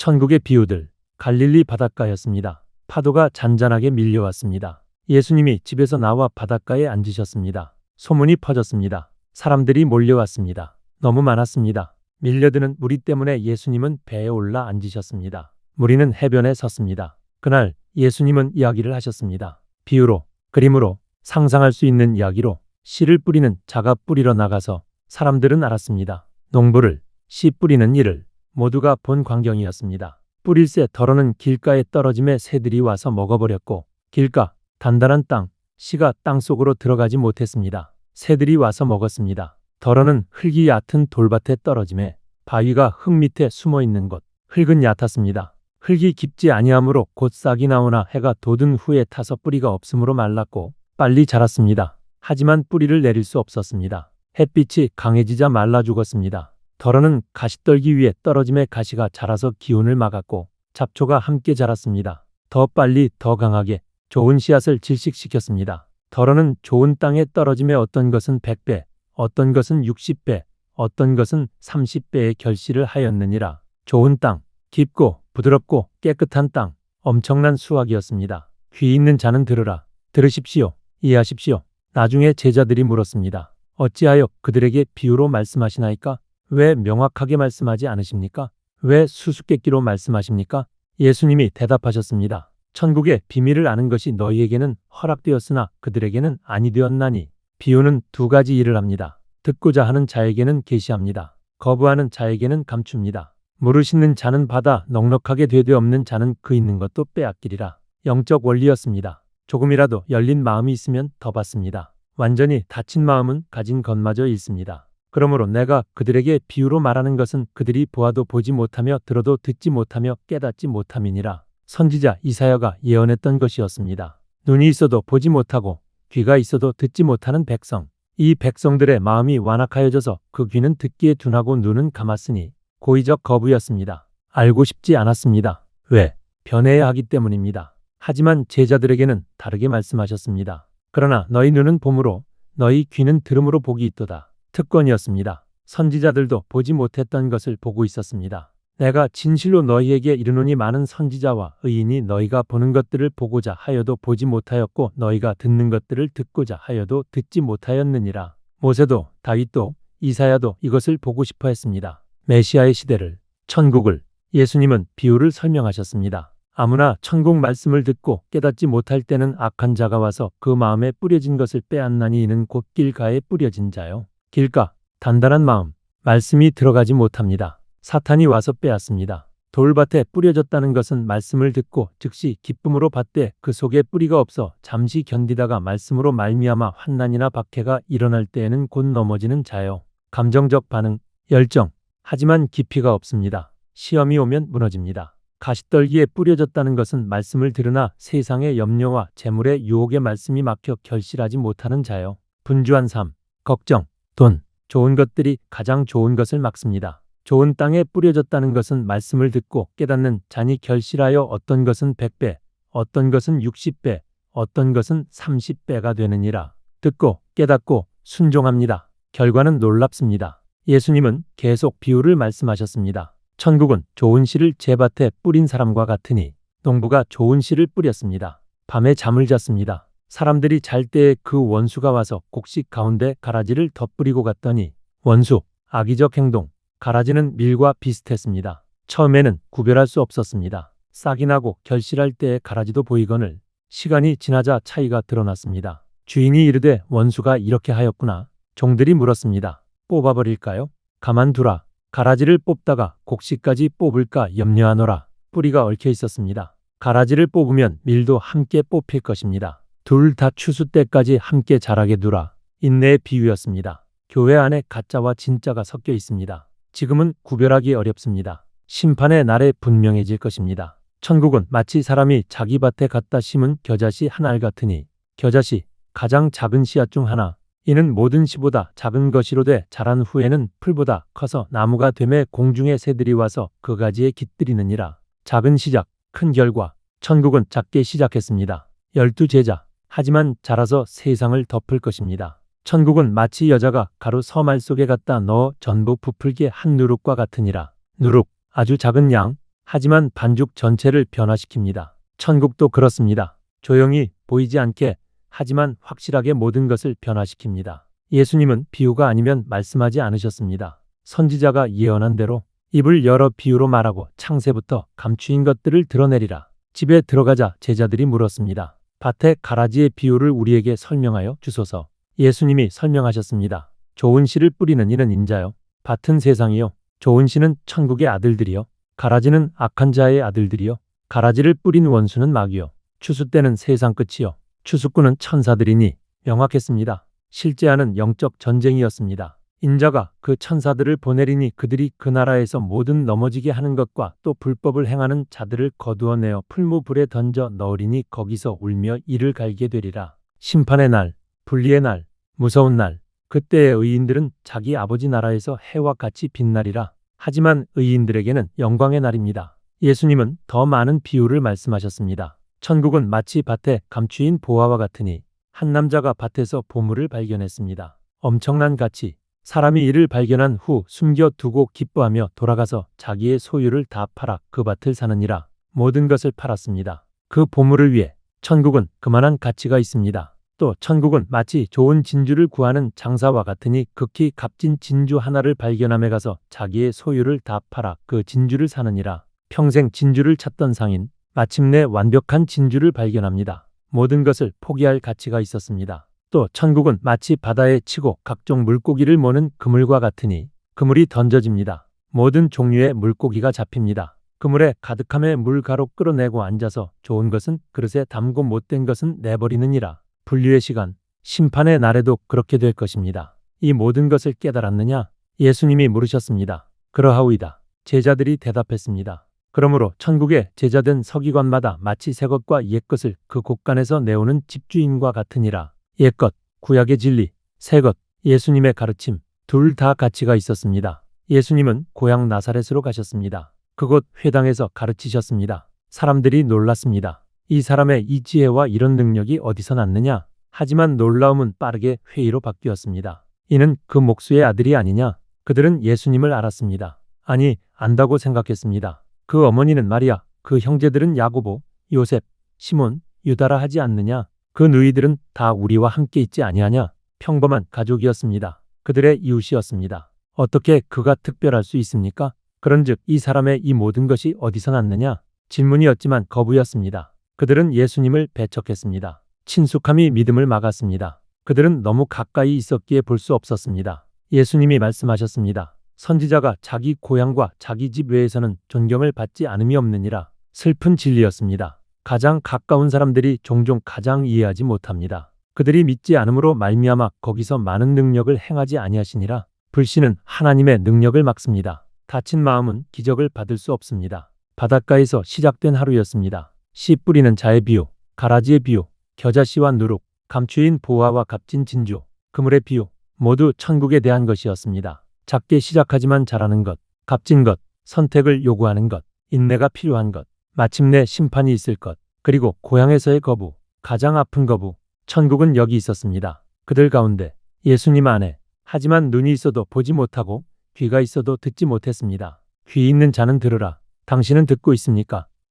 천국의 비유들. 갈릴리 바닷가였습니다. 파도가 잔잔하게 밀려왔습니다. 예수님이 집에서 나와 바닷가에 앉으셨습니다. 소문이 퍼졌습니다. 사람들이 몰려왔습니다. 너무 많았습니다. 밀려드는 무리 때문에 예수님은 배에 올라 앉으셨습니다. 무리는 해변에 섰습니다. 그날 예수님은 이야기를 하셨습니다. 비유로, 그림으로, 상상할 수 있는 이야기로 씨를 뿌리는 자가 뿌리러 나가서 사람들은 알았습니다. 농부를, 씨 뿌리는 이를 모두가 본 광경이었습니다. 뿌릴새 덜어는 길가에 떨어짐에 새들이 와서 먹어버렸고 길가, 단단한 땅, 씨가 땅속으로 들어가지 못했습니다. 새들이 와서 먹었습니다. 덜어는 흙이 얕은 돌밭에 떨어짐에 바위가 흙 밑에 숨어있는 곳, 흙은 얕았습니다. 흙이 깊지 아니하므로 곧 싹이 나오나 해가 돋은 후에 타서 뿌리가 없으므로 말랐고 빨리 자랐습니다. 하지만 뿌리를 내릴 수 없었습니다. 햇빛이 강해지자 말라 죽었습니다. 덜어는 가시떨기 위에 떨어짐에 가시가 자라서 기운을 막았고 잡초가 함께 자랐습니다. 더 빨리 더 강하게 좋은 씨앗을 질식시켰습니다. 덜어는 좋은 땅에 떨어짐에 어떤 것은 100배, 어떤 것은 60배, 어떤 것은 30배의 결실을 하였느니라. 좋은 땅, 깊고 부드럽고 깨끗한 땅, 엄청난 수확이었습니다. 귀 있는 자는 들으라. 들으십시오. 이해하십시오. 나중에 제자들이 물었습니다. 어찌하여 그들에게 비유로 말씀하시나이까? 왜 명확하게 말씀하지 않으십니까? 왜 수수께끼로 말씀하십니까? 예수님이 대답하셨습니다. 천국의 비밀을 아는 것이 너희에게는 허락되었으나 그들에게는 아니 되었나니. 비유는 두 가지 일을 합니다. 듣고자 하는 자에게는 계시합니다. 거부하는 자에게는 감춥니다. 물으시는 자는 받아 넉넉하게 되되 없는 자는 그 있는 것도 빼앗기리라. 영적 원리였습니다. 조금이라도 열린 마음이 있으면 더 받습니다. 완전히 닫힌 마음은 가진 것마저 잃습니다. 그러므로 내가 그들에게 비유로 말하는 것은 그들이 보아도 보지 못하며 들어도 듣지 못하며 깨닫지 못함이니라. 선지자 이사야가 예언했던 것이었습니다. 눈이 있어도 보지 못하고 귀가 있어도 듣지 못하는 백성. 이 백성들의 마음이 완악하여져서 그 귀는 듣기에 둔하고 눈은 감았으니 고의적 거부였습니다. 알고 싶지 않았습니다. 왜? 변해야 하기 때문입니다. 하지만 제자들에게는 다르게 말씀하셨습니다. 그러나 너희 눈은 봄으로 너희 귀는 들음으로 복이 있도다. 특권이었습니다. 선지자들도 보지 못했던 것을 보고 있었습니다. 내가 진실로 너희에게 이르노니 많은 선지자와 의인이 너희가 보는 것들을 보고자 하여도 보지 못하였고 너희가 듣는 것들을 듣고자 하여도 듣지 못하였느니라. 모세도 다윗도 이사야도 이것을 보고 싶어 했습니다. 메시아의 시대를, 천국을. 예수님은 비유를 설명하셨습니다. 아무나 천국 말씀을 듣고 깨닫지 못할 때는 악한 자가 와서 그 마음에 뿌려진 것을 빼앗나니 이는 곧 길가에 뿌려진 자요. 길가, 단단한 마음, 말씀이 들어가지 못합니다. 사탄이 와서 빼앗습니다. 돌밭에 뿌려졌다는 것은 말씀을 듣고 즉시 기쁨으로 받되 그 속에 뿌리가 없어 잠시 견디다가 말씀으로 말미암아 환난이나 박해가 일어날 때에는 곧 넘어지는 자요. 감정적 반응, 열정. 하지만 깊이가 없습니다. 시험이 오면 무너집니다. 가시떨기에 뿌려졌다는 것은 말씀을 들으나 세상의 염려와 재물의 유혹의 말씀이 막혀 결실하지 못하는 자요. 분주한 삶, 걱정, 돈, 좋은 것들이 가장 좋은 것을 막습니다. 좋은 땅에 뿌려졌다는 것은 말씀을 듣고 깨닫는 자니 결실하여 어떤 것은 100배, 어떤 것은 60배, 어떤 것은 30배가 되느니라. 듣고 깨닫고 순종합니다. 결과는 놀랍습니다. 예수님은 계속 비유를 말씀하셨습니다. 천국은 좋은 씨를 제 밭에 뿌린 사람과 같으니 농부가 좋은 씨를 뿌렸습니다. 밤에 잠을 잤습니다. 사람들이 잘 때에 그 원수가 와서 곡식 가운데 가라지를 덧뿌리고 갔더니 원수, 악의적 행동, 가라지는 밀과 비슷했습니다. 처음에는 구별할 수 없었습니다. 싹이 나고 결실할 때의 가라지도 보이거늘 시간이 지나자 차이가 드러났습니다. 주인이 이르되 원수가 이렇게 하였구나. 종들이 물었습니다. 뽑아버릴까요? 가만두라. 가라지를 뽑다가 곡식까지 뽑을까 염려하노라. 뿌리가 얽혀 있었습니다. 가라지를 뽑으면 밀도 함께 뽑힐 것입니다. 둘 다 추수 때까지 함께 자라게 두라. 인내의 비유였습니다. 교회 안에 가짜와 진짜가 섞여 있습니다. 지금은 구별하기 어렵습니다. 심판의 날에 분명해질 것입니다. 천국은 마치 사람이 자기 밭에 갖다 심은 겨자씨 한 알 같으니 겨자씨, 가장 작은 씨앗 중 하나. 이는 모든 씨보다 작은 것이로되 자란 후에는 풀보다 커서 나무가 되매 공중의 새들이 와서 그 가지에 깃들이느니라. 작은 시작, 큰 결과. 천국은 작게 시작했습니다. 12제자. 하지만 자라서 세상을 덮을 것입니다. 천국은 마치 여자가 가루 서말 속에 갖다 넣어 전부 부풀게 한 누룩과 같으니라. 누룩, 아주 작은 양, 하지만 반죽 전체를 변화시킵니다. 천국도 그렇습니다. 조용히 보이지 않게 하지만 확실하게 모든 것을 변화시킵니다. 예수님은 비유가 아니면 말씀하지 않으셨습니다. 선지자가 예언한 대로 입을 열어 비유로 말하고 창세부터 감추인 것들을 드러내리라. 집에 들어가자 제자들이 물었습니다. 밭의 가라지의 비유를 우리에게 설명하여 주소서. 예수님이 설명하셨습니다. 좋은 씨를 뿌리는 이는 인자요. 밭은 세상이요. 좋은 씨는 천국의 아들들이요. 가라지는 악한 자의 아들들이요. 가라지를 뿌린 원수는 마귀요. 추수 때는 세상 끝이요. 추수꾼은 천사들이니 명확했습니다. 실제하는 영적 전쟁이었습니다. 인자가 그 천사들을 보내리니 그들이 그 나라에서 모든 넘어지게 하는 것과 또 불법을 행하는 자들을 거두어내어 풀무불에 던져 넣으리니 거기서 울며 이를 갈게 되리라. 심판의 날, 분리의 날, 무서운 날, 그때의 의인들은 자기 아버지 나라에서 해와 같이 빛나리라. 하지만 의인들에게는 영광의 날입니다. 예수님은 더 많은 비유를 말씀하셨습니다. 천국은 마치 밭에 감추인 보화와 같으니 한 남자가 밭에서 보물을 발견했습니다. 엄청난 가치. 사람이 이를 발견한 후 숨겨두고 기뻐하며 돌아가서 자기의 소유를 다 팔아 그 밭을 사느니라. 모든 것을 팔았습니다. 그 보물을 위해. 천국은 그만한 가치가 있습니다. 또 천국은 마치 좋은 진주를 구하는 장사와 같으니 극히 값진 진주 하나를 발견함에 가서 자기의 소유를 다 팔아 그 진주를 사느니라. 평생 진주를 찾던 상인, 마침내 완벽한 진주를 발견합니다. 모든 것을 포기할 가치가 있었습니다. 또 천국은 마치 바다에 치고 각종 물고기를 모는 그물과 같으니 그물이 던져집니다. 모든 종류의 물고기가 잡힙니다. 그물에 가득함에 물가로 끌어내고 앉아서 좋은 것은 그릇에 담고 못된 것은 내버리느니라. 분류의 시간, 심판의 날에도 그렇게 될 것입니다. 이 모든 것을 깨달았느냐? 예수님이 물으셨습니다. 그러하오이다. 제자들이 대답했습니다. 그러므로 천국의 제자된 서기관마다 마치 새것과 옛것을 그 곳간에서 내오는 집주인과 같으니라. 옛것, 구약의 진리, 새것, 예수님의 가르침, 둘 다 가치가 있었습니다. 예수님은 고향 나사렛으로 가셨습니다. 그곳 회당에서 가르치셨습니다. 사람들이 놀랐습니다. 이 사람의 이 지혜와 이런 능력이 어디서 났느냐? 하지만 놀라움은 빠르게 회의로 바뀌었습니다. 이는 그 목수의 아들이 아니냐? 그들은 예수님을 알았습니다. 아니, 안다고 생각했습니다. 그 어머니는 마리아, 그 형제들은 야고보, 요셉, 시몬, 유다라 하지 않느냐? 그 누이들은 다 우리와 함께 있지 아니하냐? 평범한 가족이었습니다. 그들의 이웃이었습니다. 어떻게 그가 특별할 수 있습니까? 그런즉 이 사람의 이 모든 것이 어디서 났느냐? 질문이었지만 거부였습니다. 그들은 예수님을 배척했습니다. 친숙함이 믿음을 막았습니다. 그들은 너무 가까이 있었기에 볼 수 없었습니다. 예수님이 말씀하셨습니다. 선지자가 자기 고향과 자기 집 외에서는 존경을 받지 않음이 없느니라. 슬픈 진리였습니다. 가장 가까운 사람들이 종종 가장 이해하지 못합니다. 그들이 믿지 않음으로 말미암아 거기서 많은 능력을 행하지 아니하시니라. 불신은 하나님의 능력을 막습니다. 다친 마음은 기적을 받을 수 없습니다. 바닷가에서 시작된 하루였습니다. 씨 뿌리는 자의 비유, 가라지의 비유, 겨자씨와 누룩, 감추인 보화와 값진 진주, 그물의 비유, 모두 천국에 대한 것이었습니다. 작게 시작하지만 잘하는 것, 값진 것, 선택을 요구하는 것, 인내가 필요한 것, 마침내 심판이 있을 것, 그리고 고향에서의 거부, 가장 아픈 거부. 천국은 여기 있었습니다. 그들 가운데, 예수님 안에. 하지만 눈이 있어도 보지 못하고 귀가 있어도 듣지 못했습니다. 귀 있는 자는 들으라. 당신은 듣고 있습니까?